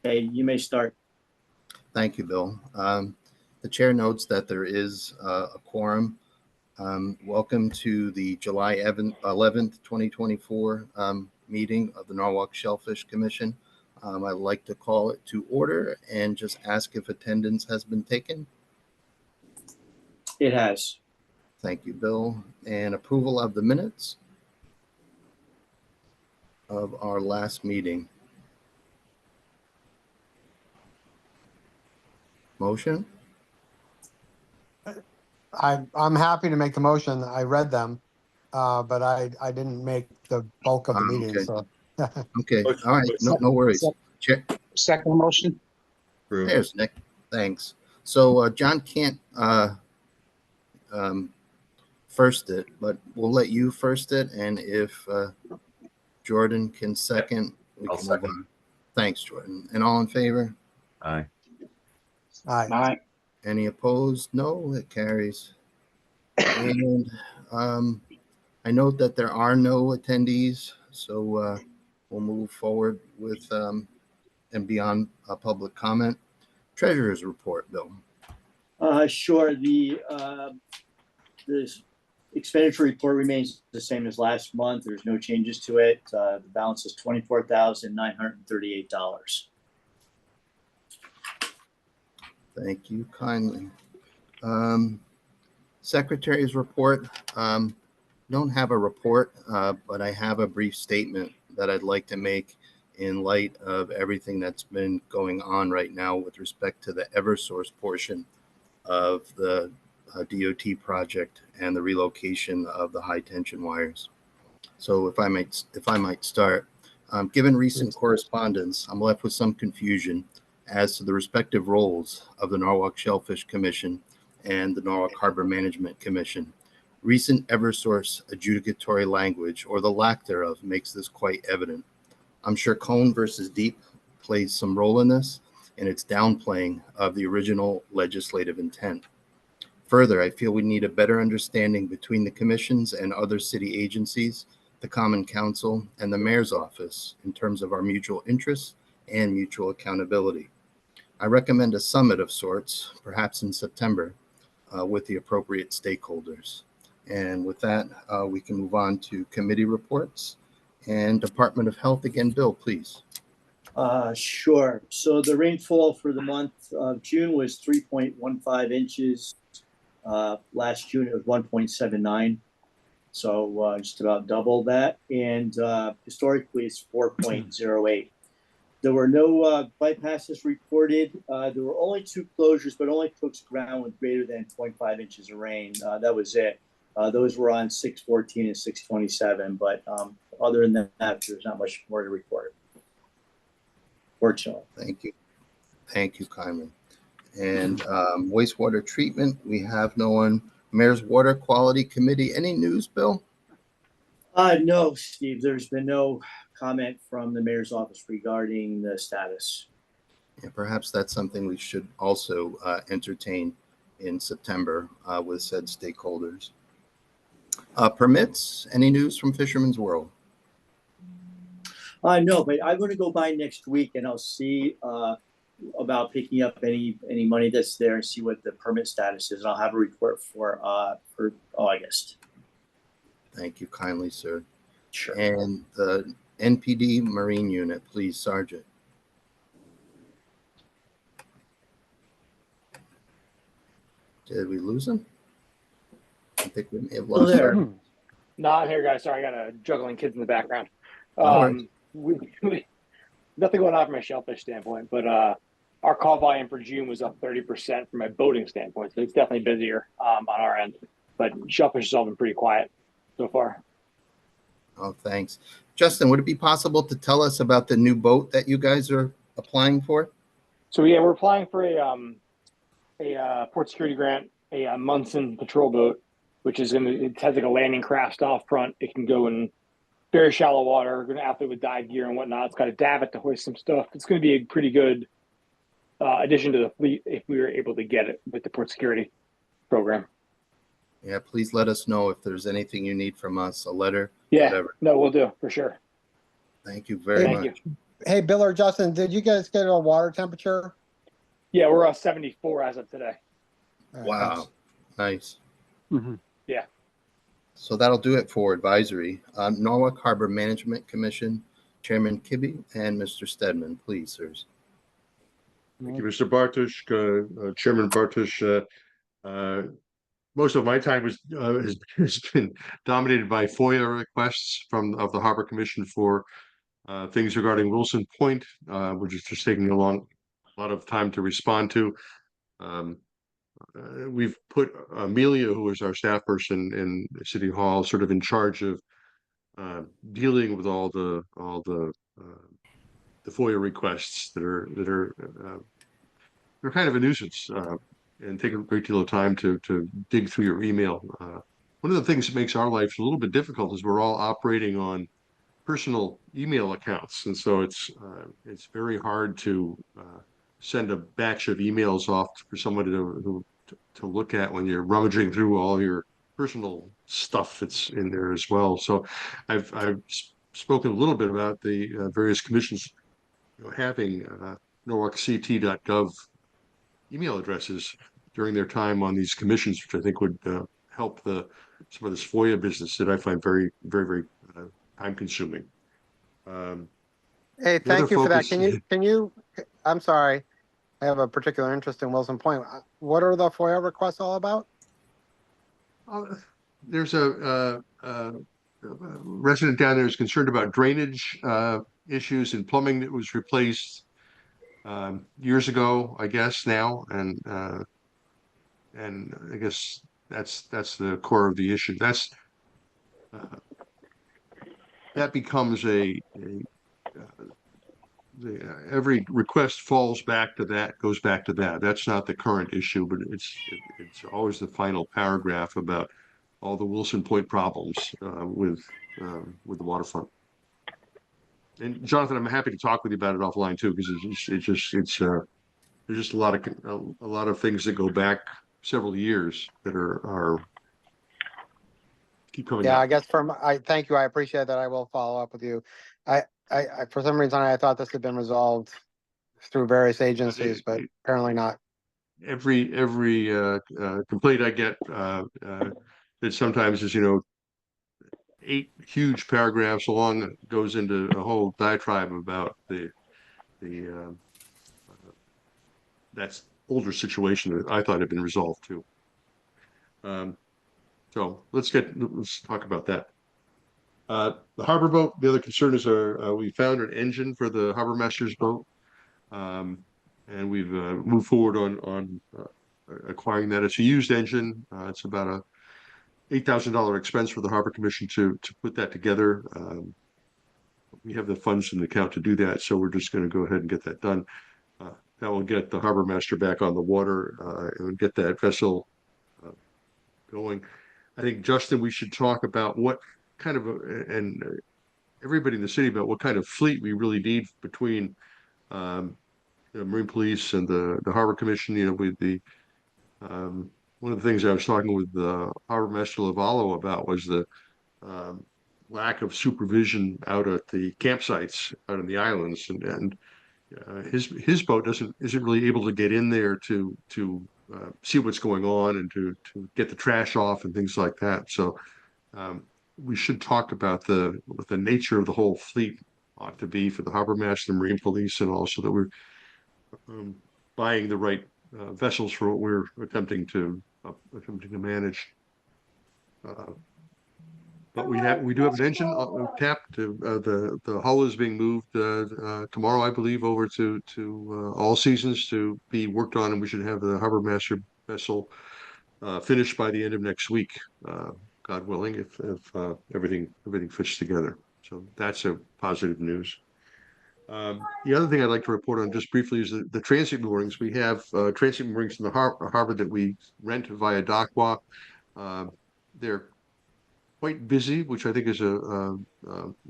Okay, you may start. Thank you, Bill. The chair notes that there is a quorum. Welcome to the July 11th, 2024 meeting of the Norwalk Shellfish Commission. I'd like to call it to order and just ask if attendance has been taken. It has. Thank you, Bill. And approval of the minutes of our last meeting. Motion? I'm happy to make the motion. I read them, but I didn't make the bulk of the meeting. Okay. So Okay. All right. No worries. Chair. Second motion. There's Nick. Thanks. So John can't first it, but we'll let you first it, and if Jordan can second, we can move on. Thanks, Jordan. And all in favor? Aye. Aye. Any opposed? No, it carries. And I note that there are no attendees, so we'll move forward with and beyond public comment. Treasurer's report, Bill. Sure. The expenditure report remains the same as last month. There's no changes to it. The balance is $24,938. Thank you kindly. Secretary's report. Don't have a report, but I have a brief statement that I'd like to make in light of everything that's been going on right now with respect to the Eversource portion of the DOT project and the relocation of the high tension wires. So if I might start, given recent correspondence, I'm left with some confusion as to the respective roles of the Norwalk Shellfish Commission and the Norwalk Harbor Management Commission. Recent Eversource adjudicatory language, or the lack thereof, makes this quite evident. I'm sure Cone versus Deep plays some role in this, and its downplaying of the original legislative intent. Further, I feel we need a better understanding between the commissions and other city agencies, the Common Council, and the Mayor's office in terms of our mutual interests and mutual accountability. I recommend a summit of sorts, perhaps in September, with the appropriate stakeholders. And with that, we can move on to committee reports and Department of Health again. Bill, please. Sure. So the rainfall for the month of June was 3.15 inches. Last June, it was 1.79. So just about double that. And historically, it's 4.08. There were no bypasses reported. There were only 2 closures, but only took ground with greater than 0.5 inches of rain. That was it. Those were on 6/14 and 6/27. But other than that, there's not much more to report. Fortunately. Thank you. Thank you kindly. And wastewater treatment, we have no one. Mayor's Water Quality Committee. Any news, Bill? No, Steve. There's been no comment from the mayor's office regarding the status. Yeah, perhaps that's something we should also entertain in September with said stakeholders. Permits. Any news from Fisherman's World? No, but I'm going to go by next week and I'll see about picking up any money that's there and see what the permit status is. And I'll have a report for August. Thank you kindly, sir. Sure. And the NPD Marine Unit, please, Sergeant. Did we lose him? I think we may have lost him. No, I'm here, guys. Sorry, I got juggling kids in the background. Nothing going on from a shellfish standpoint, but our call volume for June was up 30% from a boating standpoint, so it's definitely busier on our end. But shellfish has all been pretty quiet so far. Oh, thanks. Justin, would it be possible to tell us about the new boat that you guys are applying for? So yeah, we're applying for a port security grant, a Munson patrol boat, which is it has like a landing craft off front. It can go in very shallow water, going to outfit with dive gear and whatnot. It's got a davit to hoist some stuff. It's going to be a pretty good addition to the fleet if we were able to get it with the port security program. Yeah, please let us know if there's anything you need from us, a letter, yeah, whatever. No, we'll do for sure. Thank you very much. Hey, Bill or Justin, did you guys get a water temperature? Yeah, we're 74 as of today. All right, Wow. Nice. Mhm. Yeah. So that'll do it for advisory. Norwalk Harbor Management Commission, Chairman Kibbe and Mr. Stedman, please, sirs. Thank you, Mr. Bartosh, Chairman Bartosh. Most of my time has been dominated by FOIA requests of the Harbor Commission for things regarding Wilson Point, which is just taking a lot of time to respond to. We've put Amelia, who is our staff person in City Hall, sort of in charge of dealing with all the FOIA requests that are they're kind of a nuisance and take a great deal of time to dig through your email. One of the things that makes our life a little bit difficult is we're all operating on personal email accounts, and so it's very hard to send a batch of emails off for someone to look at when you're rummaging through all your personal stuff that's in there as well. So I've spoken a little bit about the various commissions having norwalkct.gov email addresses during their time on these commissions, which I think would help some of this FOIA business that I find very, very, very time consuming. Hey, The other thank you for that. focus- Can you, I'm sorry, I have a particular interest in Wilson Point. What are the FOIA requests all about? There's a resident down there who's concerned about drainage issues and plumbing that was replaced years ago, I guess now, and I guess that's the core of the issue. That becomes every request falls back to that, goes back to that. That's not the current issue, but it's always the final paragraph about all the Wilson Point problems with the waterfront. And Jonathan, I'm happy to talk with you about it offline too, because there's just a lot of things that go back several years that are keep coming Yeah, up. I guess I thank you. I appreciate that. I will follow up with you. I for some reason, I thought this had been resolved through various agencies, but apparently not. Every complaint I get that sometimes is 8 huge paragraphs long goes into a whole diatribe about the that's older situation that I thought had been resolved too. So let's talk about that. The harbor boat. The other concern is we found an engine for the harbor master's boat, and we've moved forward on acquiring that. It's a used engine. It's about a $8,000 expense for the Harbor Commission to put that together. We have the funds in the account to do that, so we're just going to go ahead and get that done. That will get the harbor master back on the water and get that vessel going. I think, Justin, we should talk about what kind of and everybody in the city about what kind of fleet we really need between the Marine Police and the Harbor Commission. With the one of the things I was talking with Harbor Master Lavallo about was the lack of supervision out at the campsites out on the islands, and his boat isn't really able to get in there to see what's going on and to get the trash off and things like that. So we should talk about what the nature of the whole fleet ought to be for the harbor master, the Marine Police, and also that we're buying the right vessels for what we're attempting to manage. But we do have an engine tapped. The hull is being moved tomorrow, I believe, over to All Seasons to be worked on, and we should have the harbor master vessel finished by the end of next week, God willing, if everything fits together. So that's a positive news. The other thing I'd like to report on just briefly is the transit moorings. We have transit moorings in the harbor that we rent via dock walk. They're quite busy, which I think is a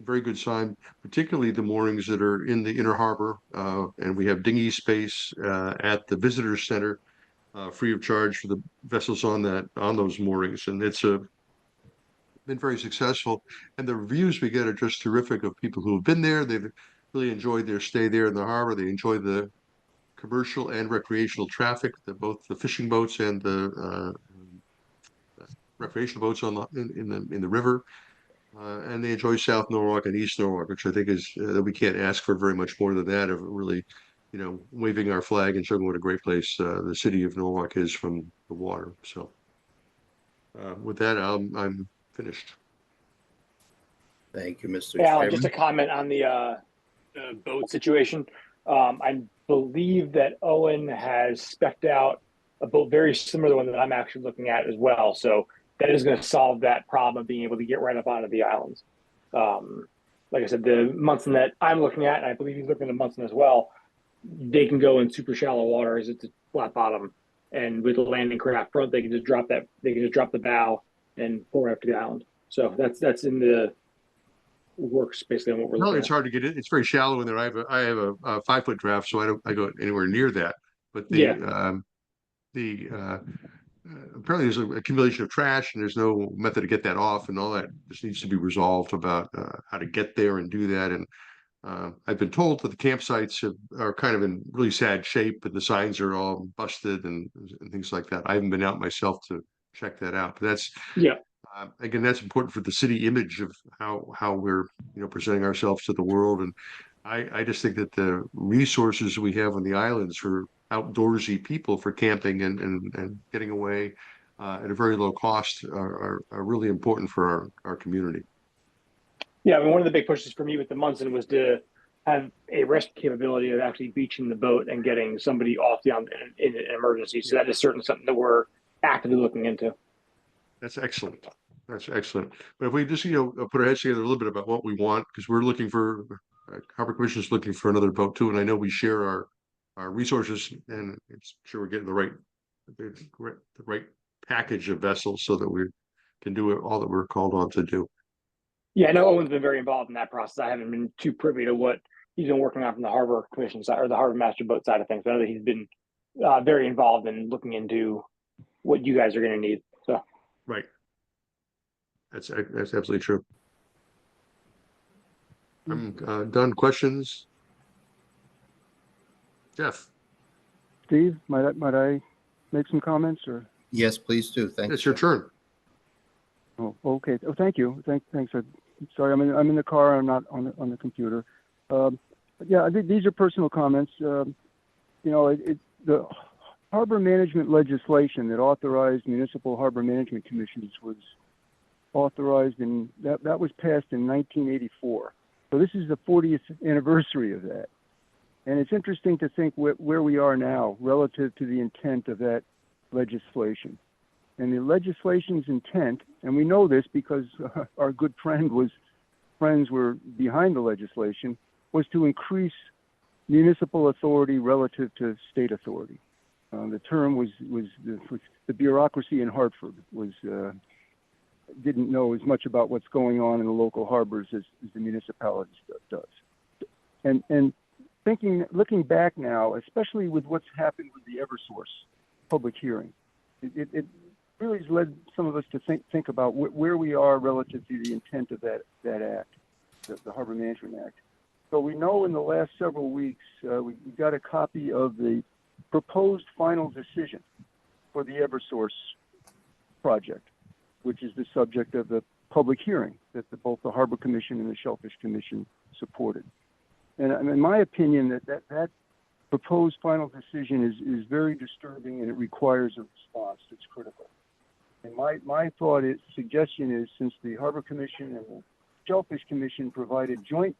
very good sign, particularly the moorings that are in the inner harbor. And we have dinghy space at the visitor center, free of charge for the vessels on those moorings. And it's been very successful. And the reviews we get are just terrific of people who have been there. They've really enjoyed their stay there in the harbor. They enjoyed the commercial and recreational traffic, both the fishing boats and the recreational boats on in the river. And they enjoy South Norwalk and East Norwalk, which I think is that we can't ask for very much more than that of really, waving our flag and showing what a great place the city of Norwalk is from the water. So with that, I'm finished. Thank you, Mr. Hey, Alan, just a Chairman. comment on the boat situation. I believe that Owen has spec'd out a boat very similar to the one that I'm actually looking at as well. So that is going to solve that problem of being able to get right up onto the islands. Like I said, the Munson that I'm looking at, and I believe he's looking at Munson as well, they can go in super shallow waters. It's a flat bottom, and with the landing craft front, they can just drop that. They can just drop the bow and pour up to the island. So that's in the works basically on what we're No, looking it's hard to get in. It's very shallow in there. I have a 5 foot draft, so I go anywhere near that. But Yeah. the apparently there's an accumulation of trash, and there's no method to get that off, and all that just needs to be resolved about how to get there and do that. And I've been told that the campsites are kind of in really sad shape, and the signs are all busted and things like that. I haven't been out myself to check that out, but that's Yeah. again, that's important for the city image of how we're presenting ourselves to the world. And I just think that the resources we have on the islands for outdoorsy people for camping and getting away at a very low cost are really important for our community. Yeah, I mean, one of the big pushes for me with the Munson was to have a rescue capability of actually beaching the boat and getting somebody off the island in an emergency. So that is certainly something that we're actively looking into. That's excellent. That's excellent. But if we just put our heads together a little bit about what we want, because we're looking for Harbor Commission is looking for another boat too, and I know we share our resources, and it's sure we're getting the right package of vessels so that we can do all that we're called on to do. Yeah, I know Owen's been very involved in that process. I haven't been too privy to what he's been working on from the Harbor Commission side or the Harbor Master Boat side of things. I know that he's been very involved in looking into what you guys are going to need. So right, that's absolutely true. I'm done. Questions, Jeff? Steve, might I make some comments or? Yes, please do. Thank you. It's your turn. Oh, okay. Oh, thank you. Thanks. Sorry, I'm in the car. I'm not on the computer. But yeah, I think these are personal comments. The harbor management legislation that authorized municipal harbor management commissions was authorized that was passed in 1984. So this is the 40th anniversary of that. And it's interesting to think where we are now relative to the intent of that legislation. And the legislation's intent, and we know this because our good friends were behind the legislation, was to increase municipal authority relative to state authority. The term was the bureaucracy in Hartford didn't know as much about what's going on in the local harbors as the municipality does. And looking back now, especially with what's happened with the Eversource public hearing, it really has led some of us to think about where we are relative to the intent of that act, the Harbor Management Act. So we know in the last several weeks, we got a copy of the proposed final decision for the Eversource project, which is the subject of the public hearing that both the Harbor Commission and the Shellfish Commission supported. And in my opinion, that proposed final decision is very disturbing, and it requires a response that's critical. And my suggestion is, since the Harbor Commission and the Shellfish Commission provided joint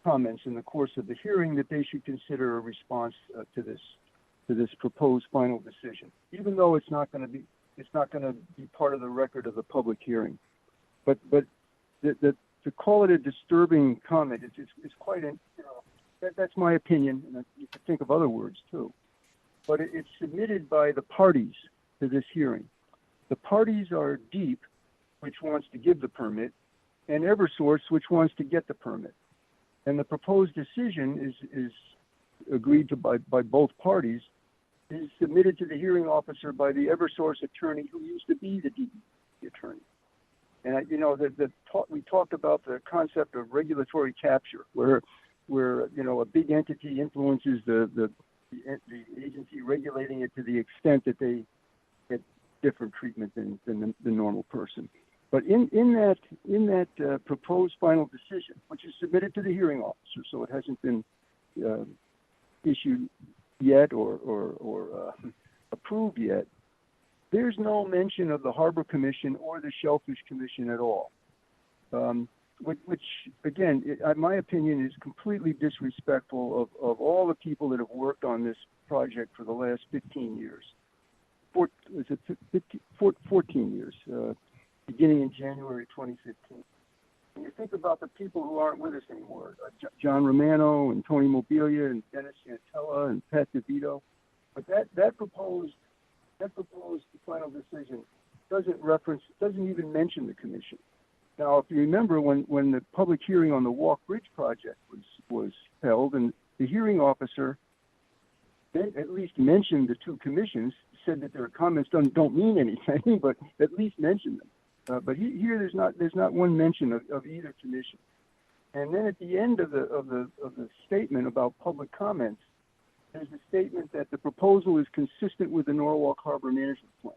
comments in the course of the hearing, that they should consider a response to this proposed final decision, even though it's not going to be part of the record of the public hearing. But to call it a disturbing comment, it's quite that's my opinion, and you could think of other words too. But it's submitted by the parties to this hearing. The parties are Deep, which wants to give the permit, and Eversource, which wants to get the permit. And the proposed decision is agreed to by both parties, is submitted to the hearing officer by the Eversource attorney who used to be the Deep attorney. And we talked about the concept of regulatory capture, where where a big entity influences the agency regulating it to the extent that they get different treatment than the normal person. But in that proposed final decision, which is submitted to the hearing officer, so it hasn't been issued yet or approved yet, there's no mention of the Harbor Commission or the Shellfish Commission at all. Which again, in my opinion, is completely disrespectful of all the people that have worked on this project for the last 15 years. 14 years, beginning in January 2015. When you think about the people who aren't with us anymore, John Romano and Tony Mobilia and Dennis Santella and Pat DeVito, but that proposed final decision doesn't even mention the commission. Now, if you remember when the public hearing on the Walk Bridge project was held, and the hearing officer at least mentioned the two commissions, said that their comments don't mean anything, but at least mention them. But here there's not one mention of either commission. And then at the end of the statement about public comments, there's a statement that the proposal is consistent with the Norwalk Harbor Management Plan.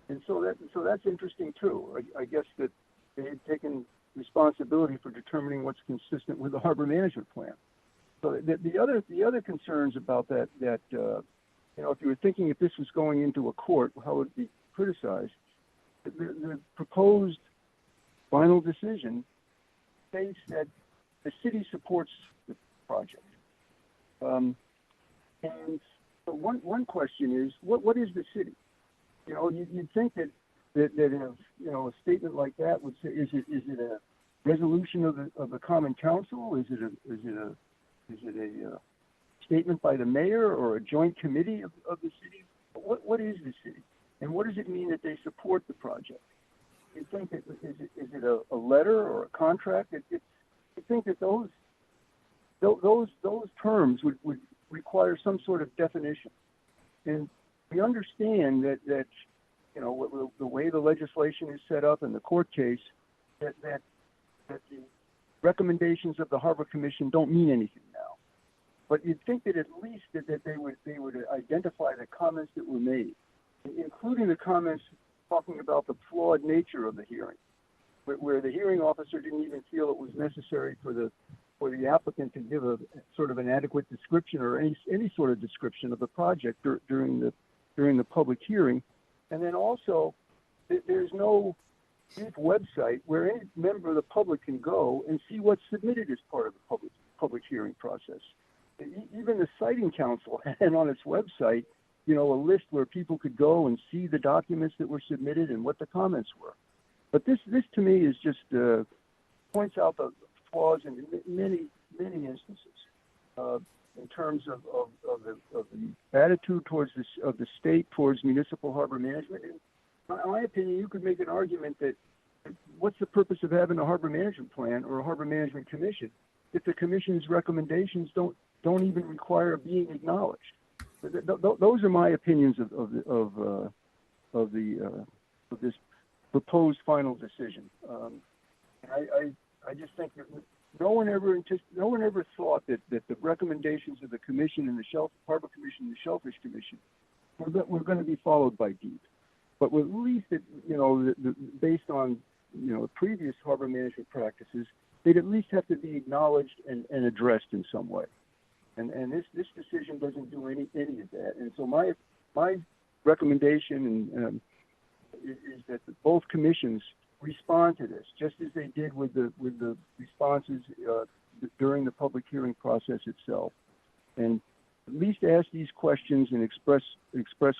And so that's interesting too. I guess that they had taken responsibility for determining what's consistent with the Harbor Management Plan. So the other concerns about that if you were thinking if this was going into a court, how it would be criticized, the proposed final decision states that the city supports the project. And so one question is, what is the city? You'd think that a statement like that would say, is it a resolution of the Common Council? Is it a statement by the mayor or a joint committee of the city? What is the city, and what does it mean that they support the project? You think that is it a letter or a contract? You think that those terms would require some sort of definition, and we understand that the way the legislation is set up in the court case, that the recommendations of the Harbor Commission don't mean anything now. But you'd think that at least that they would identify the comments that were made, including the comments talking about the flawed nature of the hearing, where the hearing officer didn't even feel it was necessary for the applicant to give a sort of an adequate description or any sort of description of the project during the public hearing. And then also, there's no deep website where any member of the public can go and see what's submitted as part of the public hearing process. Even the Citing Council had on its website, a list where people could go and see the documents that were submitted and what the comments were. But this to me is just points out the flaws in many instances in terms of the attitude towards the state towards municipal harbor management. In my opinion, you could make an argument that what's the purpose of having a harbor management plan or a harbor management commission if the commission's recommendations don't even require being acknowledged? Those are my opinions of this proposed final decision. I just think that no one ever thought that the recommendations of the commission and the Harbor Commission and the Shellfish Commission were going to be followed by deed. But at least based on previous harbor management practices, they'd at least have to be acknowledged and addressed in some way. And this decision doesn't do any of that. And so my recommendation is that both commissions respond to this, just as they did with the responses during the public hearing process itself, and at least ask these questions and express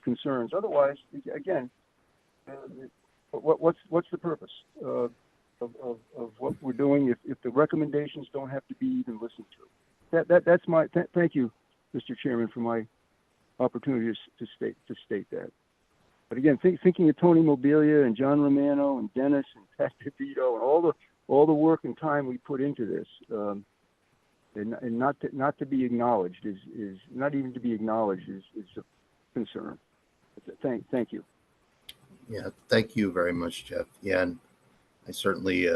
concerns. Otherwise, again, what's the purpose of what we're doing if the recommendations don't have to be even listened to? That's my thank you, Mr. Chairman, for my opportunity to state that. But again, thinking of Tony Mobilia and John Romano and Dennis and Pat DeVito and all the work and time we put into this, and not to be acknowledged is not even to be acknowledged is a concern. Thank you. Yeah, thank you very much, Jeff. Yeah, and I certainly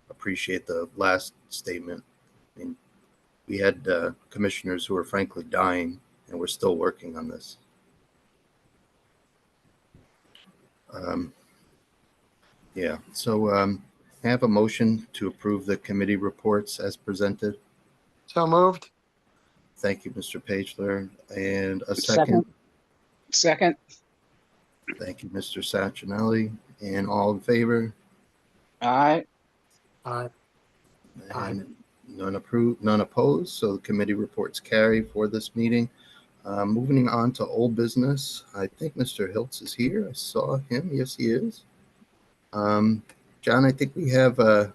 appreciate the last statement. I mean, We had commissioners who were frankly dying, and we're still working on this. Yeah, so I have a motion to approve the committee reports as presented. So moved. Thank you, Mr. Pagler. And a Second. second. Second. Thank you, Mr. Sacchinelli. And all in favor? Aye. Aye. And none approved, none opposed. So the committee reports carry for this meeting. Moving on to old business. I think Mr. Hiltz is here. I saw him. Yes, he is. John, I think we have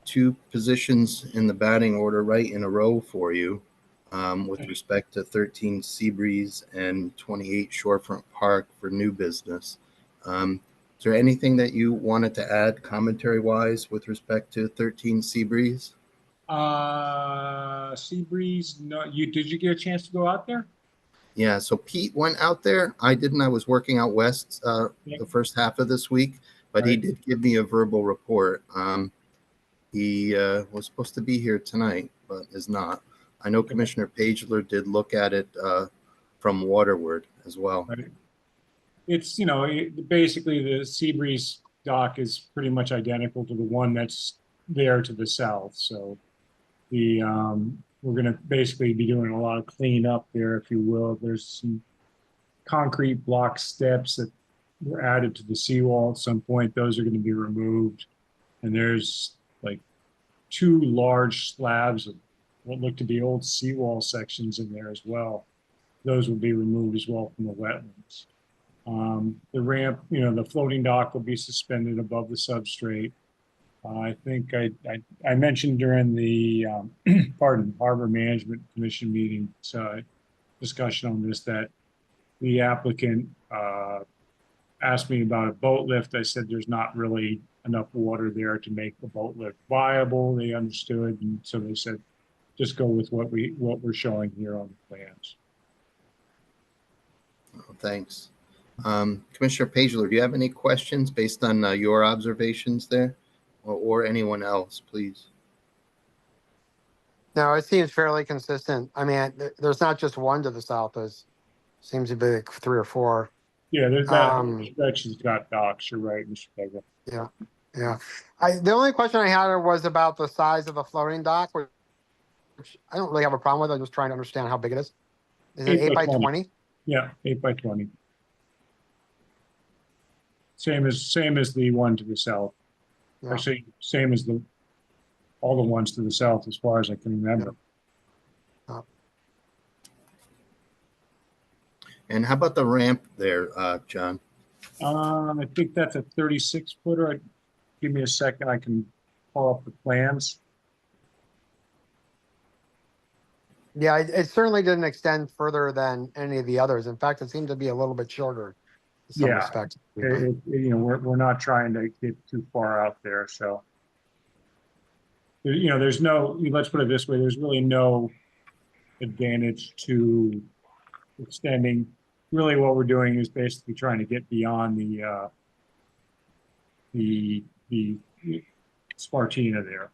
two positions in the batting order right in a row for you with respect to 13 Seabreeze and 28 Shorefront Park for new business. Is there anything that you wanted to add commentary-wise with respect to 13 Seabreeze? Seabreeze, no, did you get a chance to go out there? Yeah, so Pete went out there. I didn't. I was working out west the first half of this week, but he did give me a verbal report. He was supposed to be here tonight, but is not. I know Commissioner Pagler did look at it from waterward as well. Right. It's, basically the Seabreeze dock is pretty much identical to the one that's there to the south. So we're going to basically be doing a lot of cleanup there, if you will. There's some concrete block steps that were added to the seawall at some point. Those are going to be removed. And there's like 2 large slabs of what look to be old seawall sections in there as well. Those will be removed as well from the wetlands. The ramp, the floating dock will be suspended above the substrate. I think I mentioned during the Harbor Management Commission meeting discussion on this that the applicant asked me about a boat lift. I said there's not really enough water there to make the boat lift viable. They understood, and so they said just go with what we're showing here on the plans. Oh, thanks. Commissioner Pagler, do you have any questions based on your observations there, or anyone else, please? No, it seems fairly consistent. I mean, there's not just one to the south. There's seems to be like 3 or 4. Yeah, there's that stretch has got docks. You're right, Mr. Pagler. Yeah, yeah. The only question I had was about the size of the floating dock, which I don't really have a problem with. I'm just trying to understand how big it is. Is it 8 by 20? Yeah, 8 by 20. Same as the one to the south. Yeah. Actually, same as all the ones to the south, as far as I can remember. Yeah. And how about the ramp there, John? I think that's a 36 footer. Give me a second. I can pull up the plans. Yeah, it certainly didn't extend further than any of the others. In fact, it seemed to be a little bit shorter in some respects. We're not trying to get too far out there. So, there's no, let's put it this way, there's really no advantage to extending. Really what we're doing is basically trying to get beyond the Spartina there.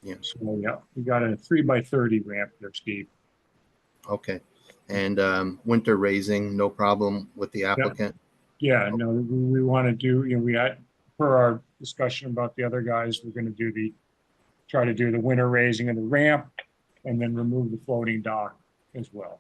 Yeah. So yeah, we got a 3 by 30 ramp there, Steve. Okay. And winter raising, no problem with the applicant? Yeah, no, we want to do, we had, per our discussion about the other guys, we're going to try to do the winter raising of the ramp and then remove the floating dock as well.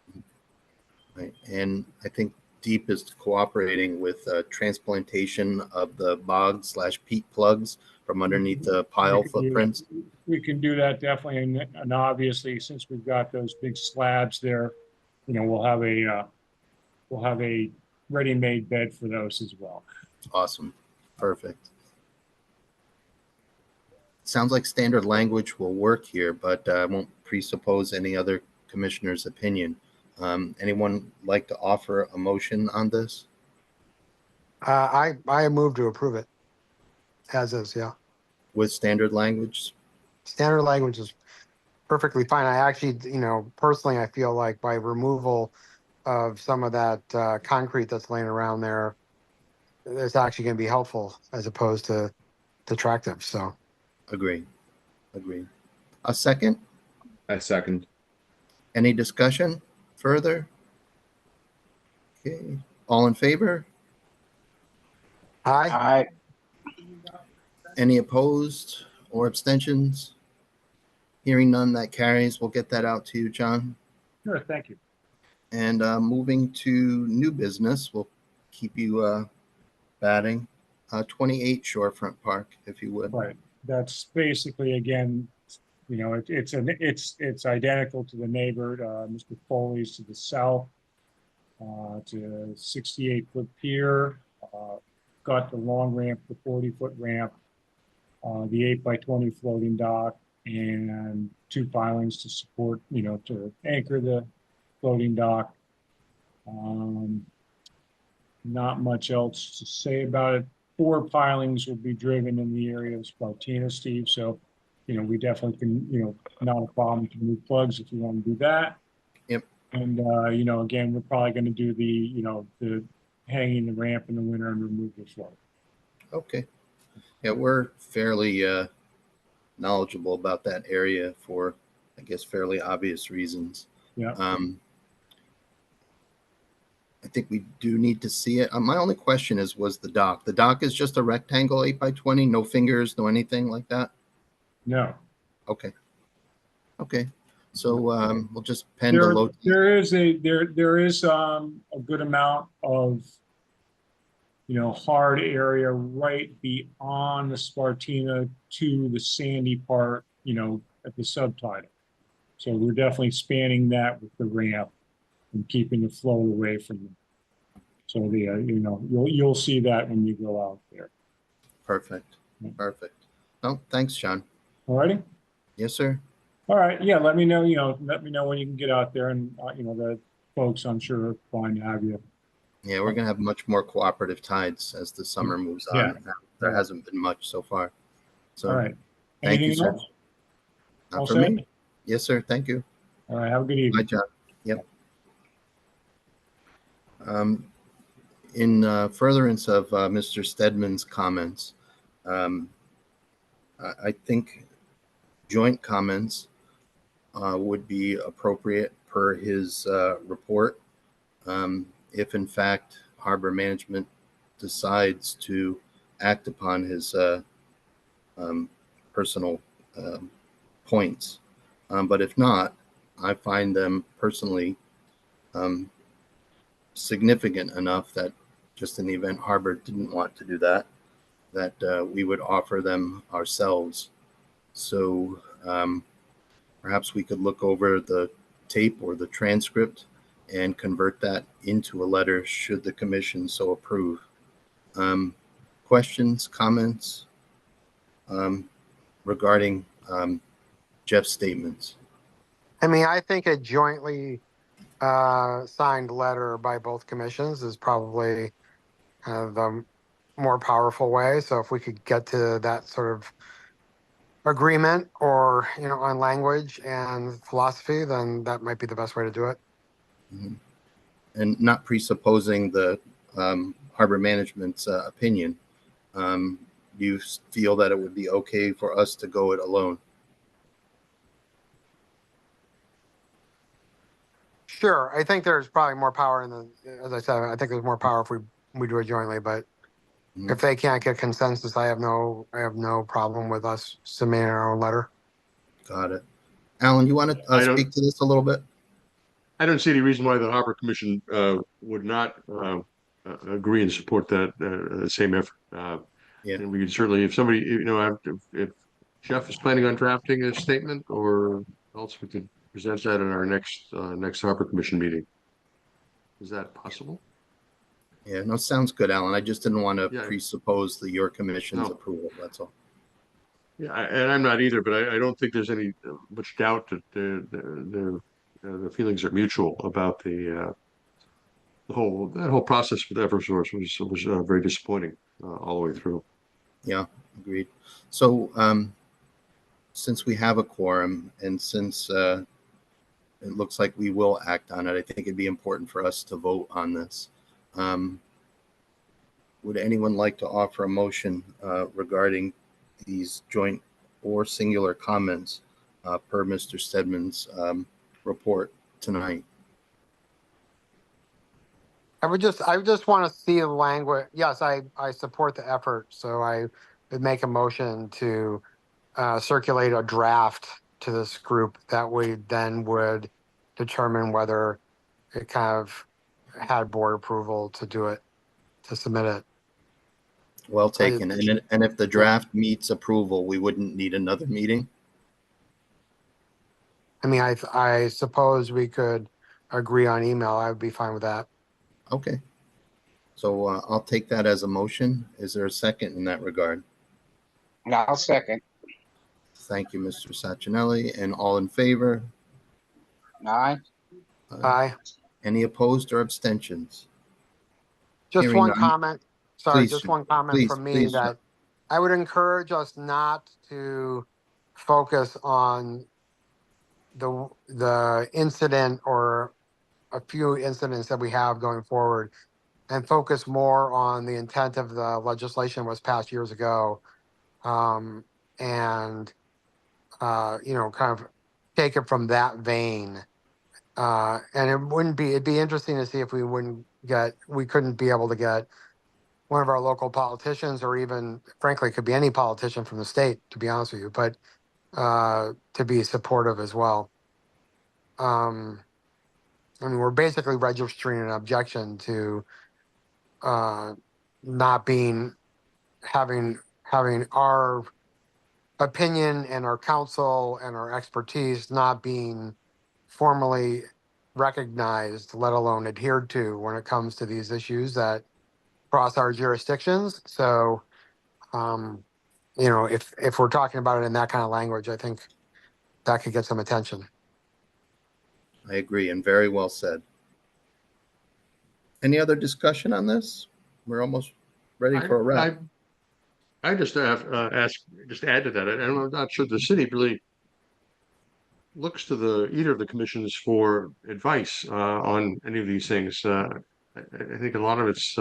Right. And I think Deep is cooperating with transplantation of the bog/peat plugs from underneath the pile footprints. We can do that definitely, and obviously since we've got those big slabs there, we'll have a ready-made bed for those as well. Awesome, perfect. Sounds like standard language will work here, but I won't presuppose any other commissioner's opinion. Anyone like to offer a motion on this? I move to approve it as is. Yeah. With standard language? Standard language is perfectly fine. I actually, personally, I feel like by removal of some of that concrete that's laying around there, it's actually going to be helpful as opposed to detractive. So. Agree. A second? I second. Any discussion further? Okay, all in favor? Aye. Aye. Any opposed or abstentions? Hearing none, that carries. We'll get that out to you, John. Sure, thank you. And moving to new business, we'll keep you batting. 28 Shorefront Park, if you would. Right, that's basically, again, you know, it's identical to the neighbor, Mr. Foley's to the south. It's a 68-foot pier, got the long ramp, the 40-foot ramp, the 8x20 floating dock, and 2 pilings to support, you know, to anchor the floating dock. Not much else to say about it. 4 pilings will be driven in the area of Spartina, Steve. So, you know, we definitely can, you know, not a problem to move plugs if you want to do that. Yep. And, you know, again, we're probably going to do the, you know, the hanging the ramp in the winter and remove the float. Okay. Yeah, we're fairly knowledgeable about that area for, I guess, fairly obvious reasons. Yeah. I think we do need to see it. My only question was the dock. The dock is just a rectangle 8x20, no fingers, no anything like that? No. Okay. Okay. So we'll just pen the low. There is a good amount of, you know, hard area right beyond the Spartina to the sandy part, you know, at the subtidal. So we're definitely spanning that with the ramp and keeping the flow away from them. So the, you know, you'll see that when you go out there. Perfect. Perfect. Oh, thanks, John. All righty. Yes, sir. All right. Yeah. Let me know, you know, when you can get out there, and, you know, the folks, I'm sure, are fine to have you. Yeah, we're going to have much more cooperative tides as the summer moves on. Yeah. There hasn't been much so far. So All right. thank you, Anything sir. else? Not All for set? me. Yes, sir. Thank you. All right. Have a good Bye, evening. John. Yep. In furtherance of Mr. Stedman's comments, I think joint comments would be appropriate per his report. If in fact harbor management decides to act upon his personal points. But if not, I find them personally significant enough that just in the event harbor didn't want to do that, that we would offer them ourselves. So perhaps we could look over the tape or the transcript and convert that into a letter should the commission so approve. Questions, comments regarding Jeff's statements? I mean, I think a jointly signed letter by both commissions is probably kind of the more powerful way. So if we could get to that sort of agreement or, you know, on language and philosophy, then that might be the best way to do it. Mm-hmm. And not presupposing the harbor management's opinion, do you feel that it would be okay for us to go it alone? Sure. I think there's probably more power in the, as I said, I think there's more power if we do it jointly, but Mhm. if they can't get consensus, I have no problem with us submitting our own letter. Got it. Alan, you want to speak to this a little bit? I don't see any reason why the Harbor Commission would not agree and support that same effort. Yeah. And we could certainly, if somebody, you know, if Jeff is planning on drafting a statement or else, we could present that in our next Harbor Commission meeting. Is that possible? Yeah, no, sounds good, Alan. I just didn't want to Yeah. presuppose your commission's No. approval. That's all. Yeah, and I'm not either, but I don't think there's any much doubt that the feelings are mutual about that whole process with Eversource was very disappointing all the way through. Yeah, agreed. So since we have a quorum and since it looks like we will act on it, I think it'd be important for us to vote on this. Would anyone like to offer a motion regarding these joint or singular comments per Mr. Stedman's report tonight. I would just want to see the language. Yes, I support the effort. So I would make a motion to circulate a draft to this group that we then would determine whether it kind of had board approval to do it, to submit it. Well taken. And if the draft meets approval, we wouldn't need another meeting. I mean, I suppose we could agree on email. I would be fine with that. Okay. So I'll take that as a motion. Is there a second in that regard? I'll second. Thank you, Mr. Sacchinelli. And all in favor? Aye. Aye. Any opposed or abstentions? Just Hearing one none. comment. Sorry, Please, just one comment please, from me please. that I would encourage us not to focus on the incident or a few incidents that we have going forward, and focus more on the intent of the legislation was passed years ago, and kind of take it from that vein. And it'd be interesting to see if we couldn't be able to get one of our local politicians, or even frankly could be any politician from the state, to be honest with you, but to be supportive as well. I mean, we're basically registering an objection to not having our opinion and our counsel and our expertise not being formally recognized, let alone adhered to, when it comes to these issues that cross our jurisdictions. So, if we're talking about it in that kind of language, I think that could get some attention. I agree, and very well said. Any other discussion on this? We're almost ready for a wrap. I just add to that. I'm not sure the city really looks to either of the commissions for advice on any of these things. I think a lot of it's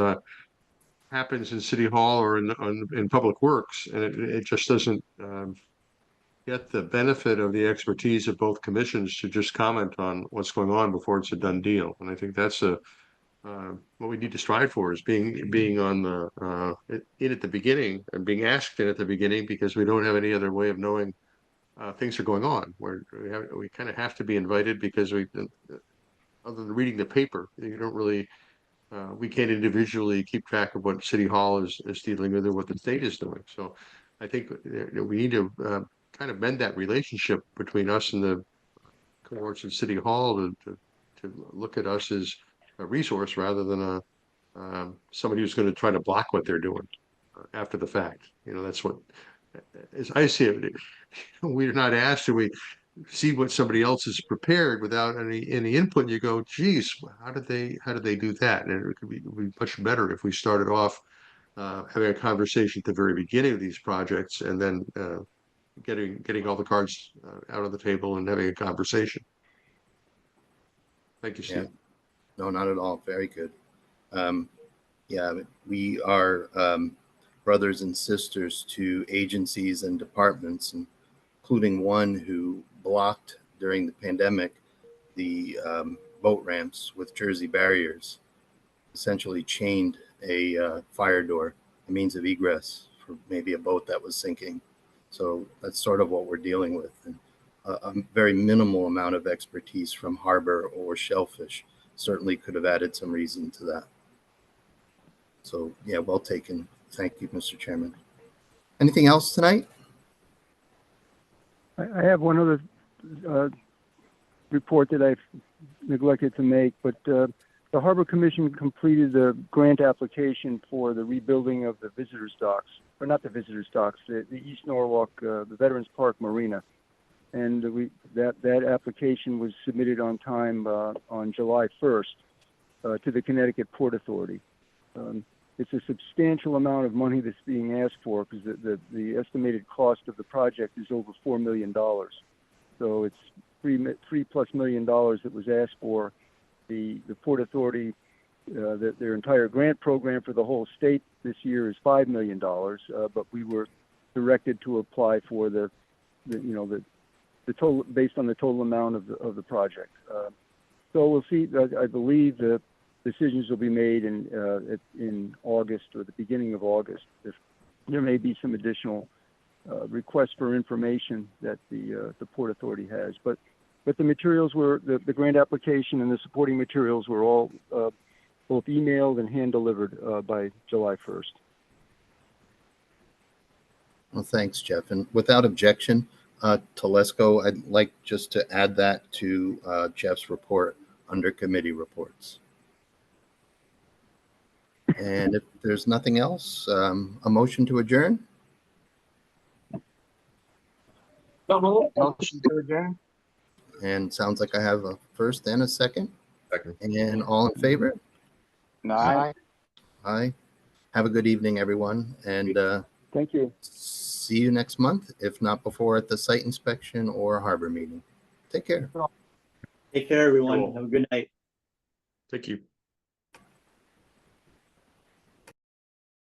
happens in City Hall or in Public Works, and it just doesn't get the benefit of the expertise of both commissions to just comment on what's going on before it's a done deal. And I think that's what we need to strive for, is being on in at the beginning, and being asked in at the beginning, because we don't have any other way of knowing things are going on. We kind of have to be invited, because other than reading the paper, you don't really. We can't individually keep track of what City Hall is dealing with or what the state is doing. So I think we need to kind of mend that relationship between us and the cohorts of City Hall to look at us as a resource rather than somebody who's going to try to block what they're doing after the fact. That's what, as I see it, we're not asked to see what somebody else has prepared without any input, and you go, geez, how did they do that? And it could be much better if we started off having a conversation at the very beginning of these projects, and then getting all the cards out on the table and having a conversation. Thank you, Steve. Yeah. No, not at all. Very good. We are brothers and sisters to agencies and departments, including one who blocked during the pandemic the boat ramps with Jersey barriers, essentially chained a fire door, a means of egress for maybe a boat that was sinking. So that's sort of what we're dealing with. And a very minimal amount of expertise from Harbor or Shellfish certainly could have added some reason to that. So yeah, well taken. Thank you, Mr. Chairman. Anything else tonight? I have one other report that I've neglected to make, but the Harbor Commission completed the grant application for the rebuilding of the visitors docks, or not the visitors docks, the East Norwalk, the Veterans Park Marina. And that application was submitted on time on July 1st to the Connecticut Port Authority. It's a substantial amount of money that's being asked for, because the estimated cost of the project is over $4 million. So it's $3+ million that was asked for. The Port Authority, their entire grant program for the whole state this year is $5 million, but we were directed to apply for the the total, based on the total amount of the project. So we'll see. I believe the decisions will be made in August or the beginning of August. If there may be some additional requests for information that the Port Authority has, but the materials were the grant application and the supporting materials were all both emailed and hand delivered by July 1st. Well, thanks, Jeff. And without objection, Telesco, I'd like just to add that to Jeff's report under committee reports. And if there's nothing else, a motion to adjourn? Motion to adjourn. And sounds like I have a first and a second. Second. And all in favor? Aye. Aye. Have a good evening, everyone. And Thank you. see you next month, if not before at the site inspection or harbor meeting. Take care. Take care, everyone. Cool. Have a good night. Thank you.